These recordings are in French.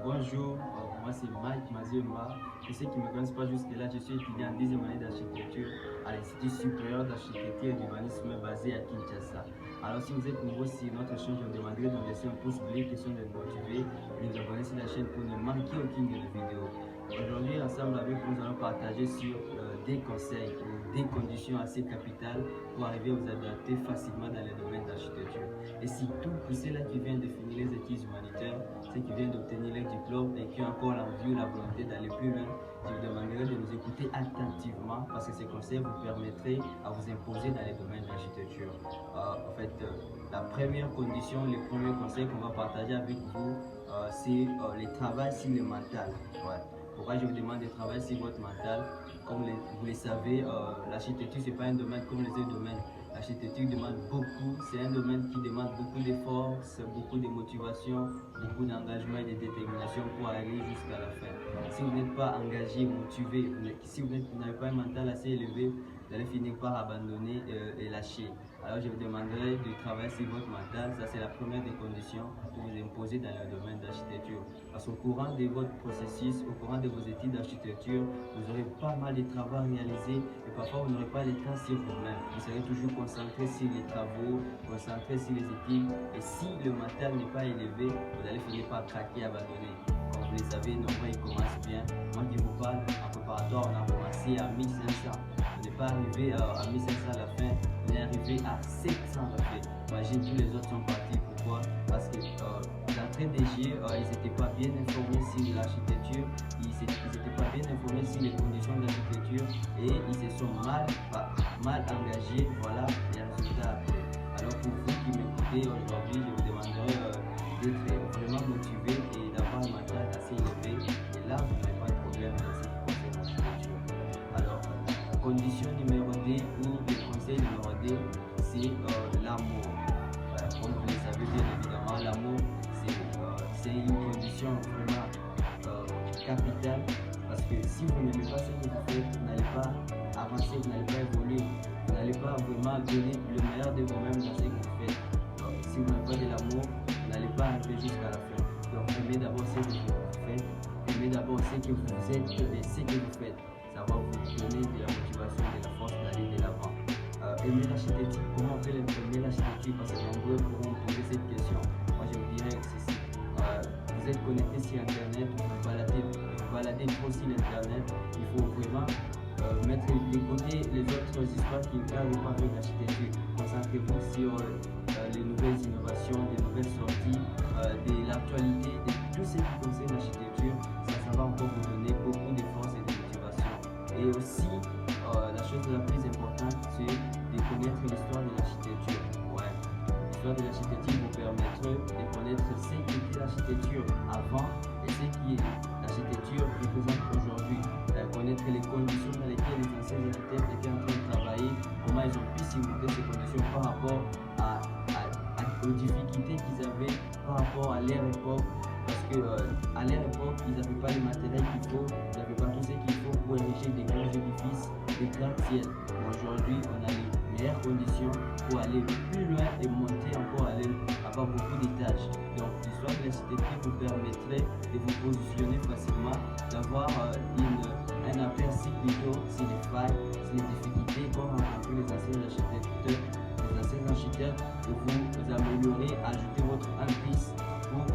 Bonjour, moi c'est Mike Maziemba. Pour ceux qui ne me connaissent pas jusque-là, je suis étudiant en 10e année d'architecture à l'Institut supérieur d'architecture et d'urbanisme basé à Kinshasa. Alors si vous êtes nouveau sur notre chaîne, je vous demanderai de laisser un pouce bleu, question de nous motiver et de vous abonner sur la chaîne pour ne manquer aucune de nos vidéos. Aujourd'hui, ensemble avec vous, nous allons partager sur des conseils ou des conditions assez capitales pour arriver à vous adapter facilement dans les domaines d'architecture. Et surtout pour ceux-là qui viennent de finir les études humanitaires, ceux qui viennent d'obtenir leur diplôme et qui ont encore l'envie ou la volonté d'aller plus loin, je vous demanderai de nous écouter attentivement parce que ces conseils vous permettraient à vous imposer dans les domaines d'architecture. La première condition, les premiers conseils qu'on va partager avec vous, c'est le travail sur le mental. Pourquoi je vous demande de travailler sur votre mental? Comme vous le savez, l'architecture, ce n'est pas un domaine comme les autres domaines. L'architecture demande beaucoup, c'est un domaine qui demande beaucoup d'efforts, beaucoup de motivation, beaucoup d'engagement et de détermination pour aller jusqu'à la fin. Si vous n'êtes pas engagé, motivé, si vous n'avez pas un mental assez élevé, vous allez finir par abandonner et lâcher. Alors je vous demanderai de travailler sur votre mental, ça c'est la première des conditions pour vous imposer dans le domaine d'architecture. Parce qu'au courant de votre processus, au courant de vos études d'architecture, vous aurez pas mal de travaux à réaliser et parfois vous n'aurez pas le temps sur vous-même. Vous serez toujours concentré sur les travaux, concentré sur les études et si le mental n'est pas élevé, vous allez finir par craquer et abandonner. Comme vous le savez, nombreux ils commencent bien. Moi qui vous parle, en préparatoire, on a commencé à 1500. On n'est pas arrivé à 1500 à la fin, on est arrivé à 700 à la fin. Imagine, tous les autres sont partis. Pourquoi? Parce que d'entrée des jeux, ils n'étaient pas bien informés sur l'architecture, ils n'étaient pas bien informés sur les conditions d'architecture et ils se sont mal engagés. Voilà les résultats après. Alors pour vous qui m'écoutez aujourd'hui, je vous demanderai d'être vraiment motivé et d'avoir un mental assez élevé. Et là, vous n'avez pas de problème dans ce qui concerne l'architecture. Alors, condition numéro 2 ou le conseil numéro 2, c'est l'amour. Comme vous le savez bien évidemment, l'amour c'est une condition vraiment capitale parce que si vous n'aimez pas ce que vous faites, vous n'allez pas avancer, vous n'allez pas évoluer, vous n'allez pas vraiment donner le meilleur de vous-même dans ce que vous faites. Donc, si vous n'avez pas de l'amour, vous n'allez pas arriver jusqu'à la fin. Donc aimez d'abord ce que vous faites, aimez d'abord ce que vous êtes et ce que vous faites. Ça va vous donner de la motivation, de la force d'aller de l'avant. Aimer l'architecture, comment on peut aimer l'architecture? Parce que nombreux pourront me poser cette question. Moi je vous dirais ceci. Vous êtes connecté sur internet, vous baladez trop sur internet, il faut vraiment mettre de côté les autres histoires qui ne cadrent pas avec l'architecture. Concentrez-vous sur les nouvelles innovations, les nouvelles sorties, de l'actualité, de tout ce qui concerne l'architecture. Ça va encore vous donner beaucoup de force et de motivation. Et aussi, la chose la plus importante, c'est de connaître l'histoire de l'architecture. L'histoire de l'architecture vous permettra de connaître ce qu'était l'architecture avant et ce qui l'architecture représente aujourd'hui. Connaître les conditions dans lesquelles les anciens architectes étaient en train de travailler, comment ils ont pu surmonter ces conditions par rapport aux difficultés qu'ils avaient par rapport à leur époque. Parce que à leur époque, ils n'avaient pas les matériels qu'il faut, ils n'avaient pas tout ce qu'il faut pour ériger des grands édifices, des gratte-ciel. Aujourd'hui, on a les meilleures conditions pour aller plus loin et monter encore, avoir beaucoup d'étages. Donc, l'histoire de l'architecture vous permettrait de vous positionner facilement, d'avoir un aperçu plutôt sur les failles, sur les difficultés qu'ont rencontré les anciens architectes, et vous améliorer, ajouter votre emprise pour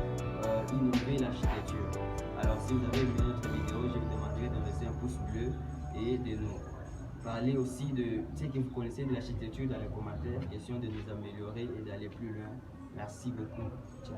innover l'architecture. Alors si vous avez aimé notre vidéo, je vous demanderai de laisser un pouce bleu et de nous parler aussi de ce que vous connaissez de l'architecture dans les commentaires, question de nous améliorer et d'aller plus loin. Merci beaucoup. Ciao.